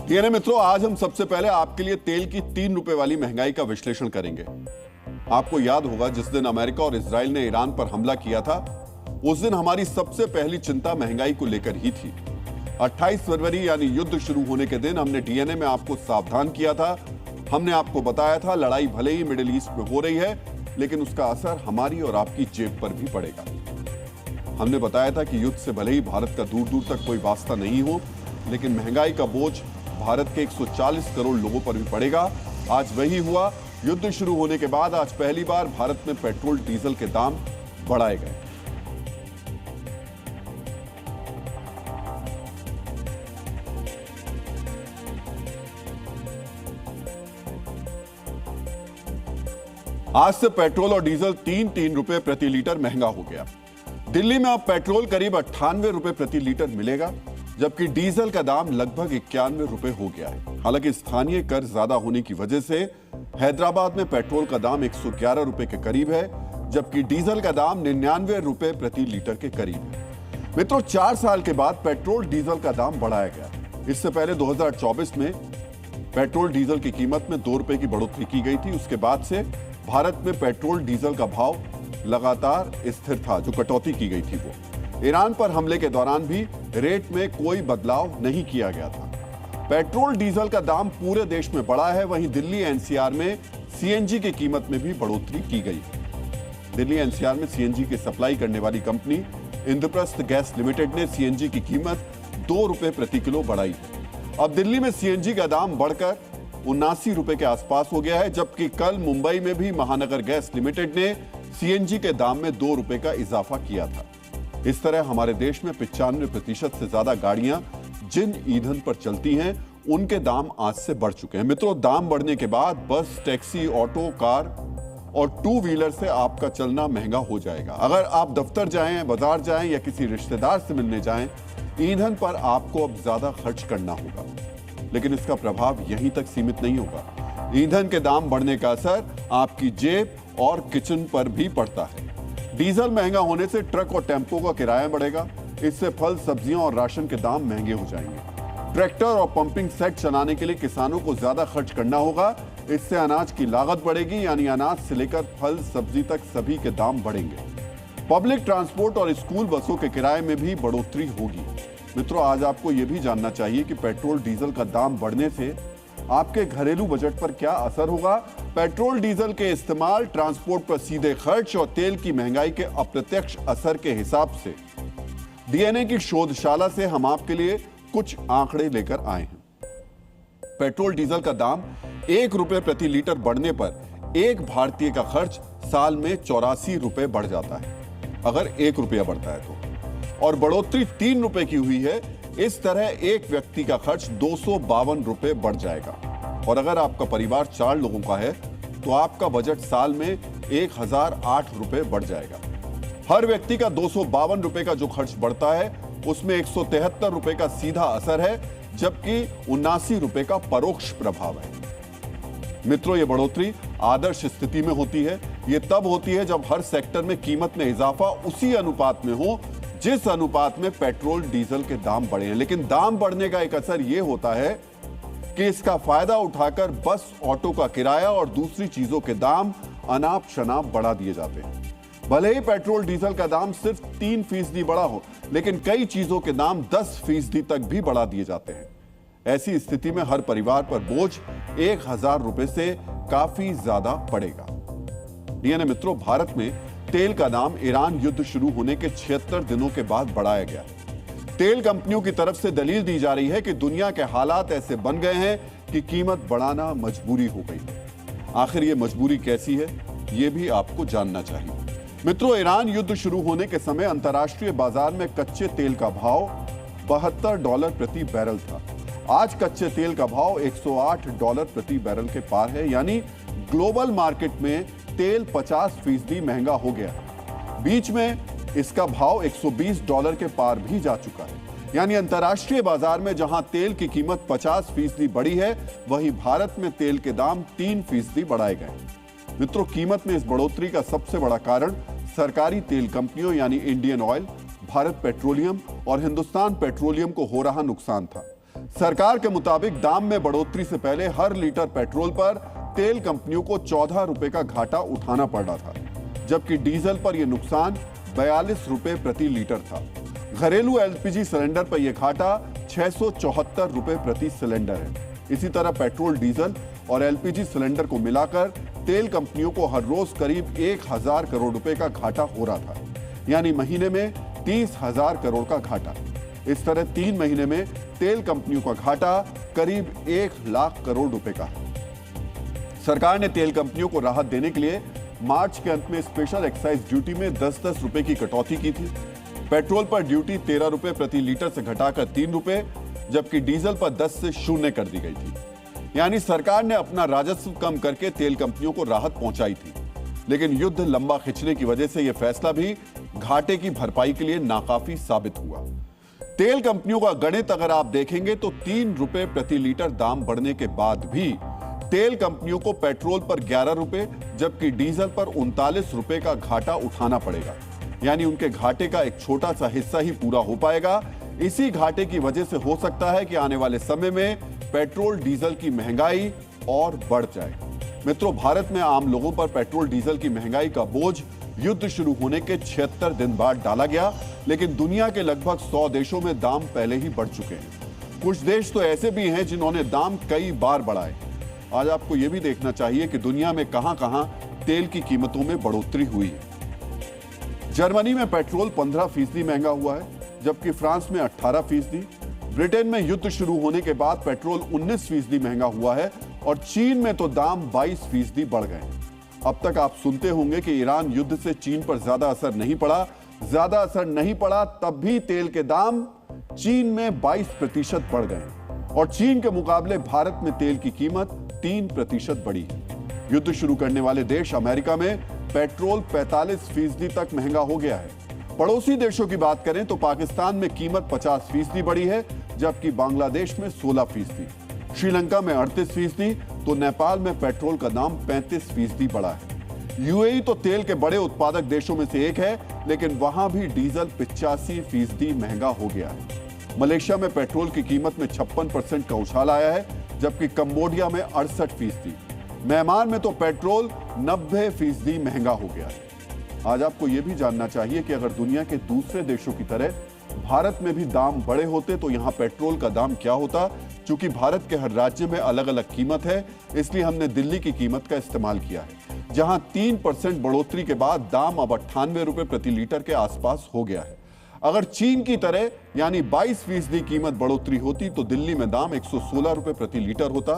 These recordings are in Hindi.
डीएनए मित्रों, आज हम सबसे पहले आपके लिए तेल की 3 रुपए वाली महंगाई का विश्लेषण करेंगे। आपको याद होगा जिस दिन अमेरिका और इजराइल ने ईरान पर हमला किया था, उस दिन हमारी सबसे पहली चिंता महंगाई को लेकर ही थी। 28 फरवरी यानी युद्ध शुरू होने के दिन हमने डीएनए में आपको सावधान किया था। हमने आपको बताया था लड़ाई भले ही मिडिल ईस्ट में हो रही है, लेकिन उसका असर हमारी और आपकी जेब पर भी पड़ेगा। हमने बताया था कि युद्ध से भले ही भारत का दूर दूर तक कोई वास्ता नहीं हो, लेकिन महंगाई का बोझ भारत के 140 करोड़ लोगों पर भी पड़ेगा। आज वही हुआ। युद्ध शुरू होने के बाद आज पहली बार भारत में पेट्रोल डीजल के दाम बढ़ाए गए। आज से पेट्रोल और डीजल 3-3 रुपए प्रति लीटर महंगा हो गया। दिल्ली में अब पेट्रोल करीब 98 रुपए प्रति लीटर मिलेगा, जबकि डीजल का दाम लगभग 91 रुपए हो गया है। हालांकि स्थानीय कर ज्यादा होने की वजह से हैदराबाद में पेट्रोल का दाम 111 रुपए के करीब है, जबकि डीजल का दाम 99 रुपए प्रति लीटर के करीब है। मित्रों, 4 साल के बाद पेट्रोल डीजल का दाम बढ़ाया गया। इससे पहले 2024 में पेट्रोल डीजल की कीमत में 2 रुपए की बढ़ोतरी की गई थी। उसके बाद से भारत में पेट्रोल डीजल का भाव लगातार स्थिर था। जो कटौती की गई थी वो ईरान पर हमले के दौरान भी रेट में कोई बदलाव नहीं किया गया था। पेट्रोल डीजल का दाम पूरे देश में बढ़ा है। वहीं दिल्ली एनसीआर में सीएनजी की कीमत में भी बढ़ोतरी की गई। दिल्ली एनसीआर में सीएनजी की सप्लाई करने वाली कंपनी इंद्रप्रस्थ गैस लिमिटेड ने सीएनजी की कीमत 2 रुपए प्रति किलो बढ़ाई। अब दिल्ली में सीएनजी का दाम बढ़कर 79 रुपए के आसपास हो गया है, जबकि कल मुंबई में भी महानगर गैस लिमिटेड ने सीएनजी के दाम में 2 रुपए का इजाफा किया था। इस तरह हमारे देश में 95% से ज्यादा गाड़ियां जिन ईंधन पर चलती हैं, उनके दाम आज से बढ़ चुके हैं। मित्रों, दाम बढ़ने के बाद बस, टैक्सी, ऑटो, कार और 2 व्हीलर से आपका चलना महंगा हो जाएगा। अगर आप दफ्तर जाएं, बाजार जाएं या किसी रिश्तेदार से मिलने जाएं, ईंधन पर आपको अब ज्यादा खर्च करना होगा। लेकिन इसका प्रभाव यहीं तक सीमित नहीं होगा। ईंधन के दाम बढ़ने का असर आपकी जेब और किचन पर भी पड़ता है। डीजल महंगा होने से ट्रक और टेम्पो का किराया बढ़ेगा। इससे फल, सब्जियां और राशन के दाम महंगे हो जाएंगे। ट्रैक्टर और पंपिंग सेट चलाने के लिए किसानों को ज्यादा खर्च करना होगा। इससे अनाज की लागत बढ़ेगी, यानी अनाज से लेकर फल, सब्जी तक सभी के दाम बढ़ेंगे। पब्लिक ट्रांसपोर्ट और स्कूल बसों के किराए में भी बढ़ोतरी होगी। मित्रों, आज आपको यह भी जानना चाहिए कि पेट्रोल डीजल का दाम बढ़ने से आपके घरेलू बजट पर क्या असर होगा। पेट्रोल डीजल के इस्तेमाल, ट्रांसपोर्ट पर सीधे खर्च और तेल की महंगाई के अप्रत्यक्ष असर के हिसाब से डीएनए की शोधशाला से हम आपके लिए कुछ आंकड़े लेकर आए हैं। पेट्रोल डीजल का दाम 1 रुपए प्रति लीटर बढ़ने पर एक भारतीय का खर्च साल में 84 रुपए बढ़ जाता है, अगर 1 रुपया बढ़ता है तो। और बढ़ोतरी 3 रुपए की हुई है। इस तरह एक व्यक्ति का खर्च 252 रुपए बढ़ जाएगा। और अगर आपका परिवार 4 लोगों का है तो आपका बजट साल में 1008 रुपए बढ़ जाएगा। हर व्यक्ति का 252 रुपए का जो खर्च बढ़ता है, उसमें 173 रुपए का सीधा असर है, जबकि 79 रुपए का परोक्ष प्रभाव है। मित्रों, ये बढ़ोतरी आदर्श स्थिति में होती है। ये तब होती है जब हर सेक्टर में कीमत में इजाफा उसी अनुपात में हो जिस अनुपात में पेट्रोल डीजल के दाम बढ़े हैं। लेकिन दाम बढ़ने का एक असर यह होता है कि इसका फायदा उठाकर बस, ऑटो का किराया और दूसरी चीजों के दाम अनाप शनाप बढ़ा दिए जाते हैं। भले ही पेट्रोल डीजल का दाम सिर्फ 3% बढ़ा हो, लेकिन कई चीजों के दाम 10% तक भी बढ़ा दिए जाते हैं। ऐसी स्थिति में हर परिवार पर बोझ 1000 रुपए से काफी ज्यादा पड़ेगा। डीएनए मित्रों, भारत में तेल का दाम ईरान युद्ध शुरू होने के 76 दिनों के बाद बढ़ाया गया। तेल कंपनियों की तरफ से दलील दी जा रही है कि दुनिया के हालात ऐसे बन गए हैं कि कीमत बढ़ाना मजबूरी हो गई। आखिर ये मजबूरी कैसी है, ये भी आपको जानना चाहिए। मित्रों, ईरान युद्ध शुरू होने के समय अंतर्राष्ट्रीय बाजार में कच्चे तेल का भाव $72 प्रति बैरल था। आज कच्चे तेल का भाव $108 प्रति बैरल के पार है, यानी ग्लोबल मार्केट में तेल 50% महंगा हो गया। बीच में इसका भाव $120 के पार भी जा चुका है। यानी अंतर्राष्ट्रीय बाजार में जहां तेल की कीमत 50% बढ़ी है, वहीं भारत में तेल के दाम 3% बढ़ाए गए। मित्रों, कीमत में इस बढ़ोतरी का सबसे बड़ा कारण सरकारी तेल कंपनियों यानी इंडियन ऑयल, भारत पेट्रोलियम और हिंदुस्तान पेट्रोलियम को हो रहा नुकसान था। सरकार के मुताबिक दाम में बढ़ोतरी से पहले हर लीटर पेट्रोल पर तेल कंपनियों को 14 रुपए का घाटा उठाना पड़ रहा था, जबकि डीजल पर यह नुकसान 42 रुपए प्रति लीटर था। घरेलू एलपीजी सिलेंडर पर यह घाटा 674 रुपए प्रति सिलेंडर है। इसी तरह पेट्रोल, डीजल और एलपीजी सिलेंडर को मिलाकर तेल कंपनियों को हर रोज करीब 1000 करोड़ रुपए का घाटा हो रहा था, यानी महीने में 30,000 करोड़ का घाटा। इस तरह 3 महीने में तेल कंपनियों का घाटा करीब 1 लाख करोड़ रुपए का है। सरकार ने तेल कंपनियों को राहत देने के लिए मार्च के अंत में स्पेशल एक्साइज ड्यूटी में 10-10 रुपए की कटौती की थी। पेट्रोल पर ड्यूटी 13 रुपए प्रति लीटर से घटाकर 3 रुपए, जबकि डीजल पर 10 से 0 कर दी गई थी। यानी सरकार ने अपना राजस्व कम करके तेल कंपनियों को राहत पहुंचाई थी, लेकिन युद्ध लंबा खिंचने की वजह से यह फैसला भी घाटे की भरपाई के लिए नाकाफी साबित हुआ। तेल कंपनियों का गणित अगर आप देखेंगे तो 3 रुपए प्रति लीटर दाम बढ़ने के बाद भी तेल कंपनियों को पेट्रोल पर 11 रुपए जबकि डीजल पर 39 रुपए का घाटा उठाना पड़ेगा। यानी उनके घाटे का एक छोटा सा हिस्सा ही पूरा हो पाएगा। इसी घाटे की वजह से हो सकता है कि आने वाले समय में पेट्रोल डीजल की महंगाई और बढ़ जाए। मित्रों, भारत में आम लोगों पर पेट्रोल डीजल की महंगाई का बोझ युद्ध शुरू होने के 76 दिन बाद डाला गया, लेकिन दुनिया के लगभग 100 देशों में दाम पहले ही बढ़ चुके हैं। कुछ देश तो ऐसे भी हैं जिन्होंने दाम कई बार बढ़ाए। आज आपको यह भी देखना चाहिए कि दुनिया में कहां-कहां तेल की कीमतों में बढ़ोतरी हुई है। जर्मनी में पेट्रोल 15% महंगा हुआ है, जबकि फ्रांस में 18%। ब्रिटेन में युद्ध शुरू होने के बाद पेट्रोल 19% महंगा हुआ है और चीन में तो दाम 22% बढ़ गए। अब तक आप सुनते होंगे कि ईरान युद्ध से चीन पर ज्यादा असर नहीं पड़ा, तब भी तेल के दाम चीन में 22% बढ़ गए और चीन के मुकाबले भारत में तेल की कीमत 3% बढ़ी है। युद्ध शुरू करने वाले देश अमेरिका में पेट्रोल 45% तक महंगा हो गया है। पड़ोसी देशों की बात करें तो पाकिस्तान में कीमत 50% बढ़ी है, जबकि बांग्लादेश में 16%, श्रीलंका में 38%, तो नेपाल में पेट्रोल का दाम 35% बढ़ा है। यूएई तो तेल के बड़े उत्पादक देशों में से एक है, लेकिन वहां भी डीजल 85% महंगा हो गया है। मलेशिया में पेट्रोल की कीमत में 56% का उछाल आया है, जबकि कंबोडिया में 68%। म्यांमार में तो पेट्रोल 90% महंगा हो गया है। आज आपको यह भी जानना चाहिए कि अगर दुनिया के दूसरे देशों की तरह भारत में भी दाम बढ़े होते तो यहां पेट्रोल का दाम क्या होता। चूंकि भारत के हर राज्य में अलग अलग कीमत है, इसलिए हमने दिल्ली की कीमत का इस्तेमाल किया है, जहां 3% बढ़ोतरी के बाद दाम अब 98 रुपए प्रति लीटर के आसपास हो गया है। अगर चीन की तरह यानी 22% कीमत बढ़ोतरी होती तो दिल्ली में दाम 116 रुपए प्रति लीटर होता।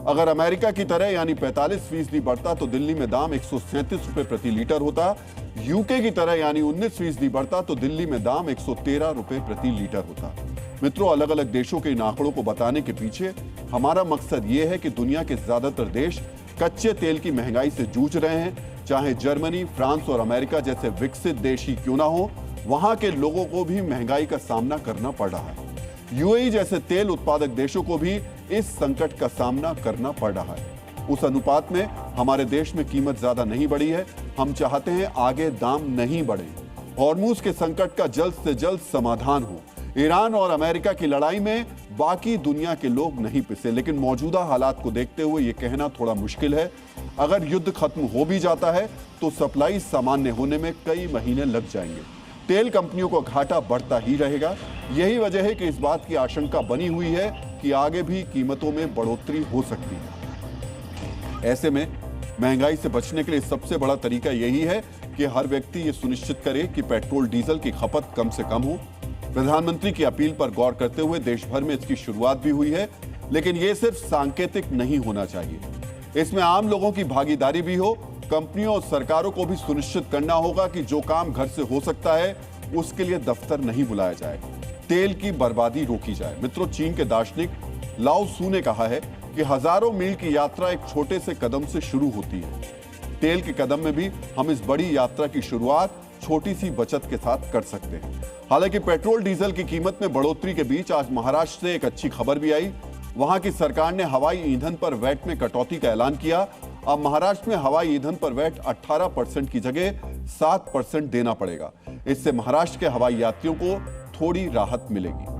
अगर अमेरिका की तरह यानी 45% बढ़ता तो दिल्ली में दाम 137 रुपए प्रति लीटर होता। यूके की तरह यानी 19% बढ़ता तो दिल्ली में दाम 113 रुपए प्रति लीटर होता। मित्रों, अलग अलग देशों के इन आंकड़ों को बताने के पीछे हमारा मकसद ये है कि दुनिया के ज्यादातर देश कच्चे तेल की महंगाई से जूझ रहे हैं। चाहे जर्मनी, फ्रांस और अमेरिका जैसे विकसित देश ही क्यों ना हो, वहां के लोगों को भी महंगाई का सामना करना पड़ रहा है। यूएई जैसे तेल उत्पादक देशों को भी इस संकट का सामना करना पड़ रहा है। उस अनुपात में हमारे देश में कीमत ज्यादा नहीं बढ़ी है। हम चाहते हैं आगे दाम नहीं बढ़े, हॉर्मुज के संकट का जल्द से जल्द समाधान हो। ईरान और अमेरिका की लड़ाई में बाकी दुनिया के लोग नहीं पिसे, लेकिन मौजूदा हालात को देखते हुए यह कहना थोड़ा मुश्किल है। अगर युद्ध खत्म हो भी जाता है तो सप्लाई सामान्य होने में कई महीने लग जाएंगे। तेल कंपनियों को घाटा बढ़ता ही रहेगा। यही वजह है कि इस बात की आशंका बनी हुई है कि आगे भी कीमतों में बढ़ोतरी हो सकती है। ऐसे में महंगाई से बचने के लिए सबसे बड़ा तरीका यही है कि हर व्यक्ति ये सुनिश्चित करे कि पेट्रोल डीजल की खपत कम से कम हो। प्रधानमंत्री की अपील पर गौर करते हुए देश भर में इसकी शुरुआत भी हुई है, लेकिन ये सिर्फ सांकेतिक नहीं होना चाहिए। इसमें आम लोगों की भागीदारी भी हो। कंपनियों और सरकारों को भी सुनिश्चित करना होगा कि जो काम घर से हो सकता है उसके लिए दफ्तर नहीं बुलाया जाए, तेल की बर्बादी रोकी जाए। मित्रों, चीन के दार्शनिक लाओ त्सु ने कहा है कि हजारों मील की यात्रा एक छोटे से कदम से शुरू होती है। तेल के कदम में भी हम इस बड़ी यात्रा की शुरुआत छोटी सी बचत के साथ कर सकते हैं। हालांकि पेट्रोल डीजल की कीमत में बढ़ोतरी के बीच आज महाराष्ट्र से एक अच्छी खबर भी आई। वहां की सरकार ने हवाई ईंधन पर वैट में कटौती का ऐलान किया। अब महाराष्ट्र में हवाई ईंधन पर वैट 18% की जगह 7% देना पड़ेगा। इससे महाराष्ट्र के हवाई यात्रियों को थोड़ी राहत मिलेगी।